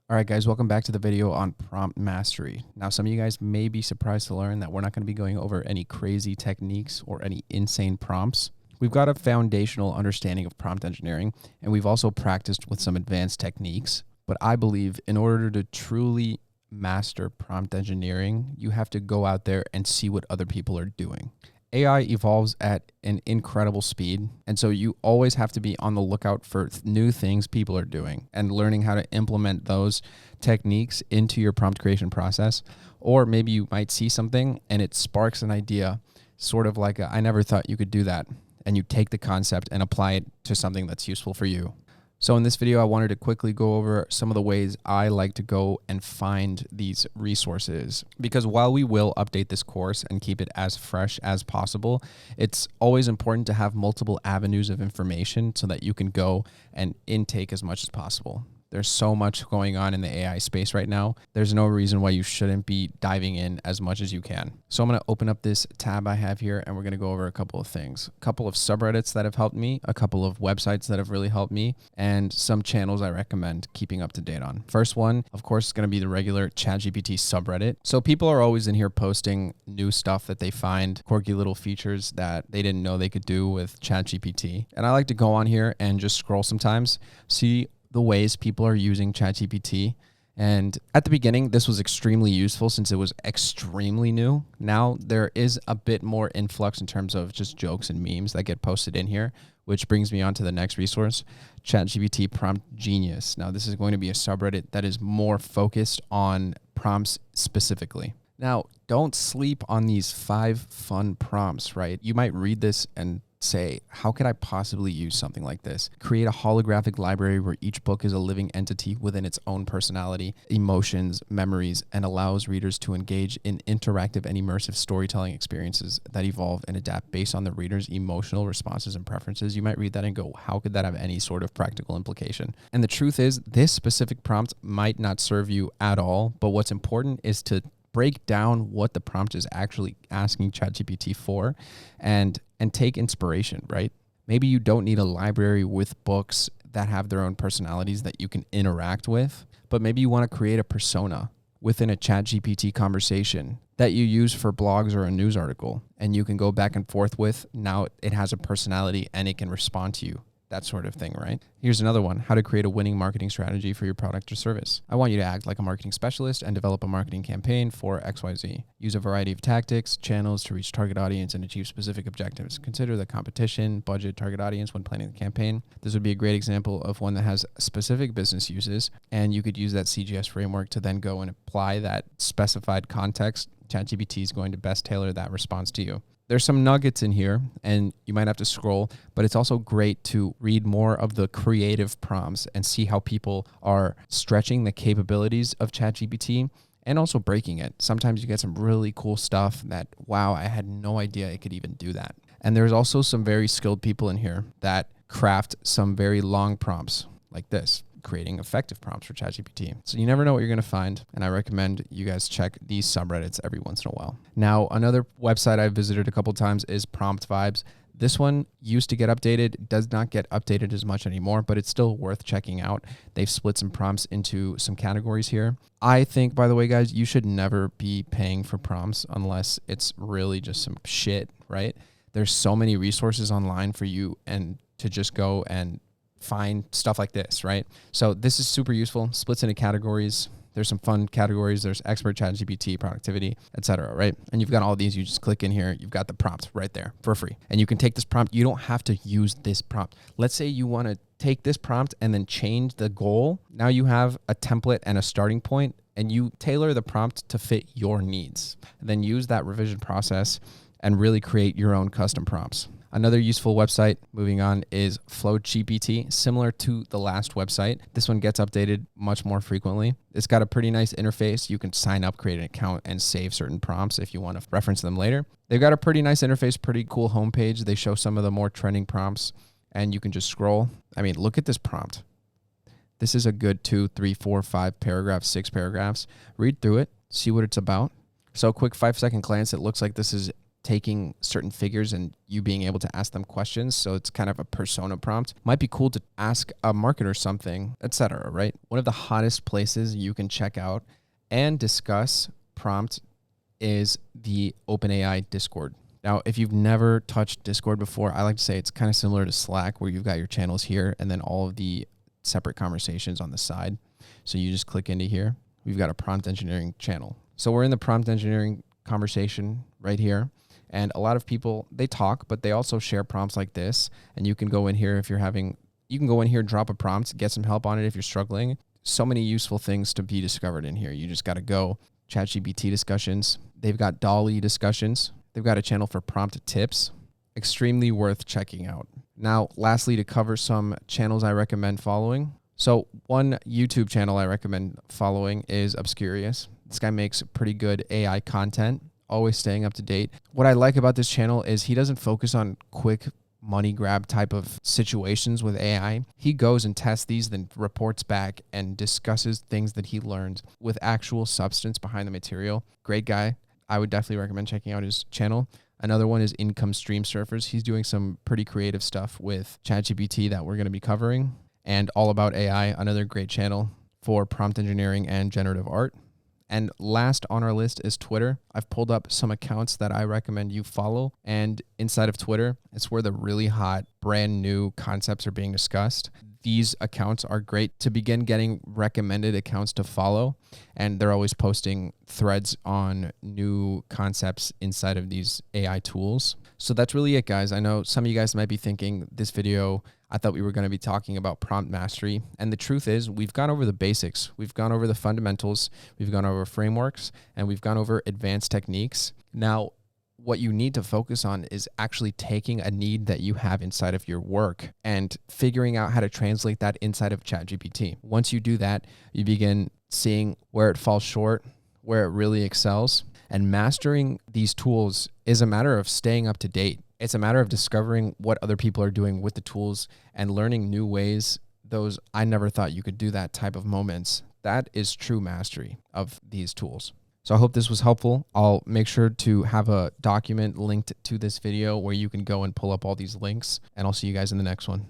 All right, guys, welcome back to the video on prompt mastery. Now, some of you guys may be surprised to learn that we're not going to be going over any crazy techniques or any insane prompts. We've got a foundational understanding of prompt engineering, and we've also practiced with some advanced techniques. But I believe in order to truly master prompt engineering, you have to go out there and see what other people are doing. AI evolves at an incredible speed, and so you always have to be on the lookout for new things people are doing and learning how to implement those techniques into your prompt creation process. Or maybe you might see something and it sparks an idea, sort of like I never thought you could do that, and you take the concept and apply it to something that's useful for you. So in this video, I wanted to quickly go over some of the ways I like to go and find these resources, because while we will update this course and keep it as fresh as possible, it's always important to have multiple avenues of information so that you can go and intake as much as possible. There's so much going on in the AI space right now. There's no reason why you shouldn't be diving in as much as you can. So I'm going to open up this tab I have here, and we're going to go over a couple of things. A couple of subreddits that have helped me, a couple of websites that have really helped me, and some channels I recommend keeping up to date on. First one, of course, is going to be the regular ChatGPT subreddit. So people are always in here posting new stuff that they find, quirky little features that they didn't know they could do with ChatGPT. And I like to go on here and just scroll sometimes, see the ways people are using ChatGPT. And at the beginning, this was extremely useful since it was extremely new. Now there is a bit more influx in terms of just jokes and memes that get posted in here, which brings me on to the next resource, ChatGPT Prompt Genius. Now this is going to be a subreddit that is more focused on prompts specifically. Now, don't sleep on these 5 fun prompts, right? You might read this and say, how could I possibly use something like this? Create a holographic library where each book is a living entity within its own personality, emotions, memories, and allows readers to engage in interactive and immersive storytelling experiences that evolve and adapt based on the reader's emotional responses and preferences. You might read that and go, how could that have any sort of practical implication? And the truth is, this specific prompt might not serve you at all, but what's important is to break down what the prompt is actually asking ChatGPT for and take inspiration, right? Maybe you don't need a library with books that have their own personalities that you can interact with, but maybe you want to create a persona within a ChatGPT conversation that you use for blogs or a news article, and you can go back and forth with. Now it has a personality and it can respond to you. That sort of thing, right? Here's another one, how to create a winning marketing strategy for your product or service. I want you to act like a marketing specialist and develop a marketing campaign for XYZ. Use a variety of tactics, channels to reach target audience and achieve specific objectives. Consider the competition, budget, target audience when planning the campaign. This would be a great example of one that has specific business uses, and you could use that CGS framework to then go and apply that specified context. ChatGPT is going to best tailor that response to you. There's some nuggets in here, and you might have to scroll, but it's also great to read more of the creative prompts and see how people are stretching the capabilities of ChatGPT and also breaking it. Sometimes you get some really cool stuff that, wow, I had no idea it could even do that. And there's also some very skilled people in here that craft some very long prompts like this, creating effective prompts for ChatGPT. So you never know what you're going to find, and I recommend you guys check these subreddits every once in a while. Now, another website I've visited a couple times is Prompt Vibes. This one used to get updated, does not get updated as much anymore, but it's still worth checking out. They've split some prompts into some categories here. I think, by the way, guys, you should never be paying for prompts unless it's really just some shit, right? There's so many resources online for you and to just go and find stuff like this, right? So this is super useful, splits into categories. There's some fun categories. There's expert, ChatGPT, productivity, etc., right? And you've got all these. You just click in here. You've got the prompt right there for free. And you can take this prompt. You don't have to use this prompt. Let's say you want to take this prompt and then change the goal. Now you have a template and a starting point, and you tailor the prompt to fit your needs. And then use that revision process and really create your own custom prompts. Another useful website, moving on, is FlowGPT, similar to the last website. This one gets updated much more frequently. It's got a pretty nice interface. You can sign up, create an account, and save certain prompts if you want to reference them later. They've got a pretty nice interface, pretty cool homepage. They show some of the more trending prompts, and you can just scroll. I mean, look at this prompt. This is a good 2, 3, 4, 5 paragraphs, 6 paragraphs. Read through it, see what it's about. So a quick 5-second glance, it looks like this is taking certain figures and you being able to ask them questions. So it's kind of a persona prompt. Might be cool to ask a marketer something, etc. Right? One of the hottest places you can check out and discuss prompt is the OpenAI Discord. Now, if you've never touched Discord before, I like to say it's kind of similar to Slack, where you've got your channels here and then all of the separate conversations on the side. So you just click into here. We've got a prompt engineering channel. So we're in the prompt engineering conversation right here. And a lot of people, they talk, but they also share prompts like this. And you can go in here if you're having, you can go in here, drop a prompt, get some help on it if you're struggling. So many useful things to be discovered in here. You just got to go. ChatGPT discussions. They've got DALL-E discussions. They've got a channel for prompt tips. Extremely worth checking out. Now, lastly, to cover some channels I recommend following. So one YouTube channel I recommend following is Obscurious. This guy makes pretty good AI content, always staying up to date. What I like about this channel is he doesn't focus on quick money grab type of situations with AI. He goes and tests these, then reports back and discusses things that he learned with actual substance behind the material. Great guy. I would definitely recommend checking out his channel. Another one is Income Stream Surfers. He's doing some pretty creative stuff with ChatGPT that we're going to be covering. And All About AI, another great channel for prompt engineering and generative art. And last on our list is Twitter. I've pulled up some accounts that I recommend you follow. And inside of Twitter, it's where the really hot, brand new concepts are being discussed. These accounts are great to begin getting recommended accounts to follow. And they're always posting threads on new concepts inside of these AI tools. So that's really it, guys. I know some of you guys might be thinking this video, I thought we were going to be talking about prompt mastery. And the truth is, we've gone over the basics. We've gone over the fundamentals. We've gone over frameworks, and we've gone over advanced techniques. Now, what you need to focus on is actually taking a need that you have inside of your work and figuring out how to translate that inside of ChatGPT. Once you do that, you begin seeing where it falls short, where it really excels. And mastering these tools is a matter of staying up to date. It's a matter of discovering what other people are doing with the tools and learning new ways. Those I never thought you could do that type of moments. That is true mastery of these tools. So I hope this was helpful. I'll make sure to have a document linked to this video where you can go and pull up all these links, and I'll see you guys in the next one.